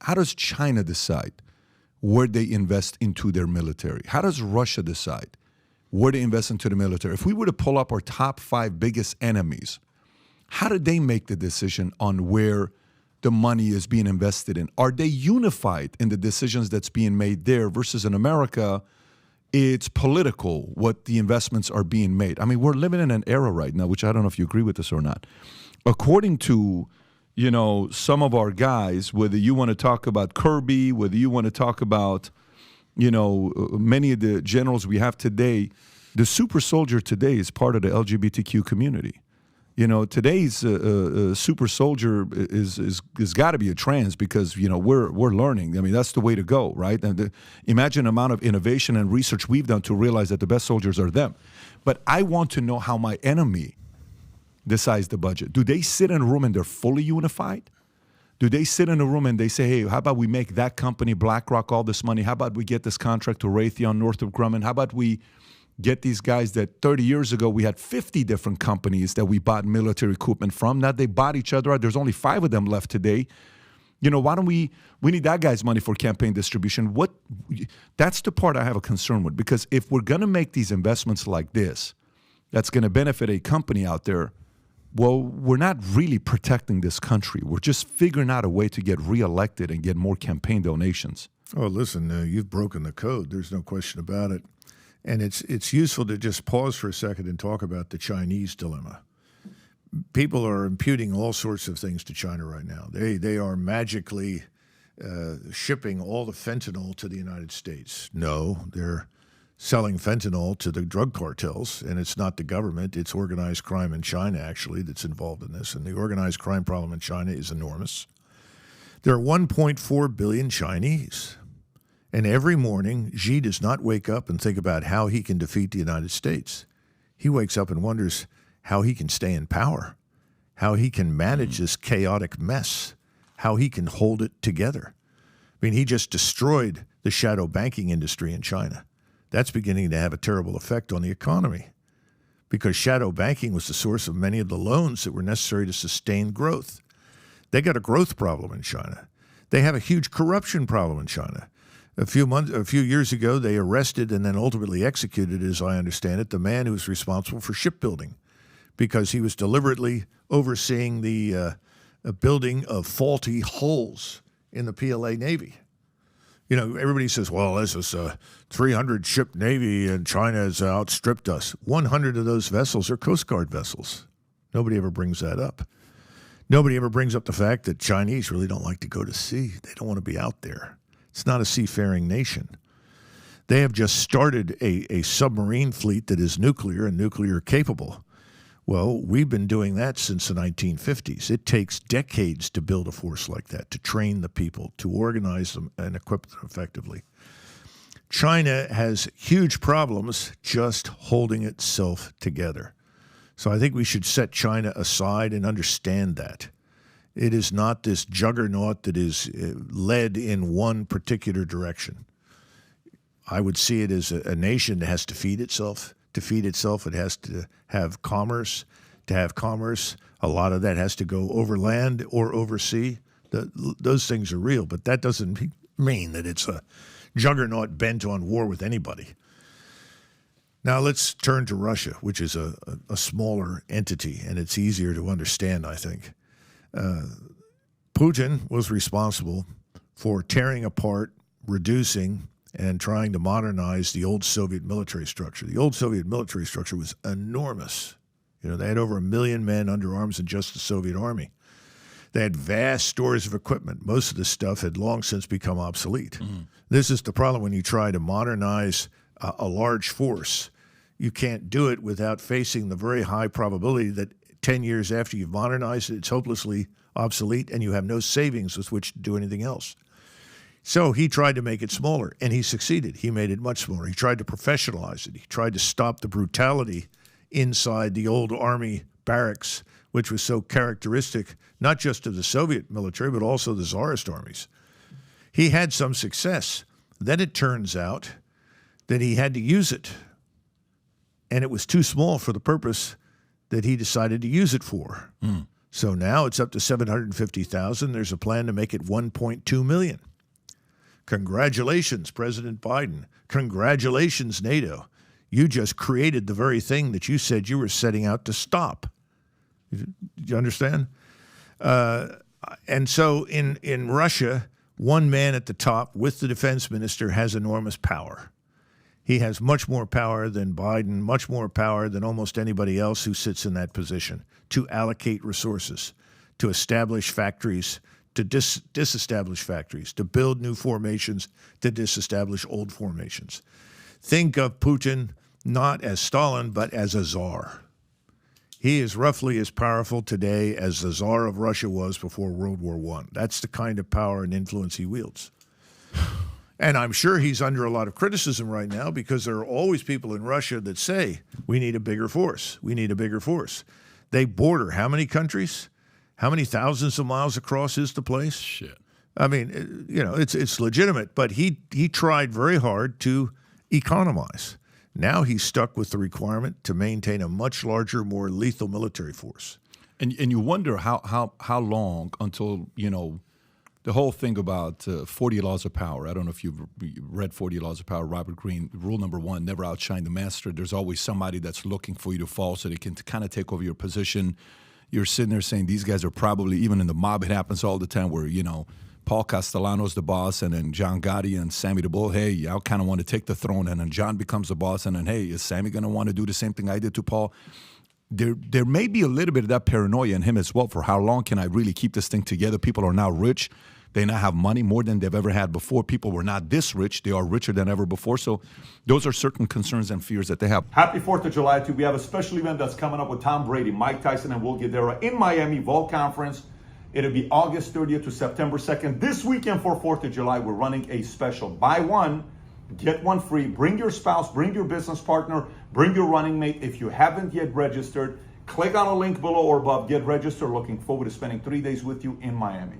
How does China decide where they invest into their military? How does Russia decide where they invest into the military? If we were to pull up our top 5 biggest enemies, how do they make the decision on where the money is being invested in? Are they unified in the decisions that's being made there versus in America? It's political what the investments are being made. I mean, we're living in an era right now, which I don't know if you agree with this or not. According to, some of our guys, whether you want to talk about Kirby, whether you want to talk about, many of the generals we have today, the super soldier today is part of the LGBTQ community. Today's super soldier is got to be a trans because we're learning. I mean, that's the way to go, right? And imagine the amount of innovation and research we've done to realize that the best soldiers are them. But I want to know how my enemy decides the budget. Do they sit in a room and they're fully unified? Do they sit in a room and they say, hey, how about we make that company, BlackRock, all this money? How about we get this contract to Raytheon, Northrop Grumman? How about we get these guys that 30 years ago we had 50 different companies that we bought military equipment from. Now they bought each other out. There's only 5 of them left today. Why don't we need that guy's money for campaign distribution. That's the part I have a concern with, because if we're going to make these investments like this, that's going to benefit a company out there, well, we're not really protecting this country. We're just figuring out a way to get reelected and get more campaign donations. Oh, listen, you've broken the code. There's no question about it. And it's useful to just pause for a second and talk about the Chinese dilemma. People are imputing all sorts of things to China right now. They are magically shipping all the fentanyl to the United States. No, they're selling fentanyl to the drug cartels, and it's not the government. It's organized crime in China, actually, that's involved in this. And the organized crime problem in China is enormous. There are 1.4 billion Chinese. And every morning, Xi does not wake up and think about how he can defeat the United States. He wakes up and wonders how he can stay in power, how he can manage this chaotic mess, how he can hold it together. I mean, he just destroyed the shadow banking industry in China. That's beginning to have a terrible effect on the economy because shadow banking was the source of many of the loans that were necessary to sustain growth. They got a growth problem in China. They have a huge corruption problem in China. A few years ago, they arrested and then ultimately executed, as I understand it, the man who was responsible for shipbuilding because he was deliberately overseeing the building of faulty hulls in the PLA Navy. Everybody says, well, this is a 300-ship Navy and China has outstripped us. 100 of those vessels are Coast Guard vessels. Nobody ever brings that up. Nobody ever brings up the fact that Chinese really don't like to go to sea. They don't want to be out there. It's not a seafaring nation. They have just started a submarine fleet that is nuclear and nuclear capable. Well, we've been doing that since the 1950s. It takes decades to build a force like that, to train the people, to organize them and equip them effectively. China has huge problems just holding itself together. So I think we should set China aside and understand that. It is not this juggernaut that is led in one particular direction. I would see it as a nation that has to feed itself. To feed itself, it has to have commerce. To have commerce, a lot of that has to go over land or over sea. Those things are real, but that doesn't mean that it's a juggernaut bent on war with anybody. Now let's turn to Russia, which is a smaller entity, and it's easier to understand, I think. Putin was responsible for tearing apart, reducing, and trying to modernize the old Soviet military structure. The old Soviet military structure was enormous. They had over 1 million men under arms in just the Soviet army. They had vast stores of equipment. Most of this stuff had long since become obsolete. Mm-hmm. This is the problem when you try to modernize a large force. You can't do it without facing the very high probability that 10 years after you've modernized it, it's hopelessly obsolete and you have no savings with which to do anything else. So he tried to make it smaller, and he succeeded. He made it much smaller. He tried to professionalize it. He tried to stop the brutality inside the old army barracks, which was so characteristic not just of the Soviet military, but also the Tsarist armies. He had some success. Then it turns out that he had to use it, and it was too small for the purpose that he decided to use it for. So now it's up to 750,000. There's a plan to make it 1.2 million. Congratulations, President Biden. Congratulations, NATO. You just created the very thing that you said you were setting out to stop. You understand? And so in Russia, one man at the top with the defense minister has enormous power. He has much more power than Biden, much more power than almost anybody else who sits in that position to allocate resources, to establish factories, to disestablish factories, to build new formations, to disestablish old formations. Think of Putin not as Stalin, but as a czar. He is roughly as powerful today as the czar of Russia was before World War I. That's the kind of power and influence he wields. And I'm sure he's under a lot of criticism right now because there are always people in Russia that say, we need a bigger force. We need a bigger force. They border how many countries? How many thousands of miles across is the place? Shit. I mean, you know, it's legitimate, but he tried very hard to economize. Now he's stuck with the requirement to maintain a much larger, more lethal military force. And you wonder how long until, you know, the whole thing about 40 Laws of Power. I don't know if you've read 40 Laws of Power, Robert Greene. Rule number 1, never outshine the master. There's always somebody that's looking for you to fall so they can kind of take over your position. You're sitting there saying these guys are probably, even in the mob, it happens all the time where, you know, Paul Castellano's the boss, and then John Gotti and Sammy the Bull, hey, I kind of want to take the throne, and then John becomes the boss, and then, hey, is Sammy going to want to do the same thing I did to Paul? There may be a little bit of that paranoia in him as well. For how long can I really keep this thing together? People are now rich. They now have money more than they've ever had before. People were not this rich. They are richer than ever before. So those are certain concerns and fears that they have. Happy 4th of July to you. We have a special event that's coming up with Tom Brady, Mike Tyson, and Will Guidara in Miami, Vol Conference. It'll be August 30th to September 2nd. This weekend for 4th of July, we're running a special. Buy one, get one free. Bring your spouse, bring your business partner, bring your running mate. If you haven't yet registered, click on a link below or above. Get registered. Looking forward to spending 3 days with you in Miami.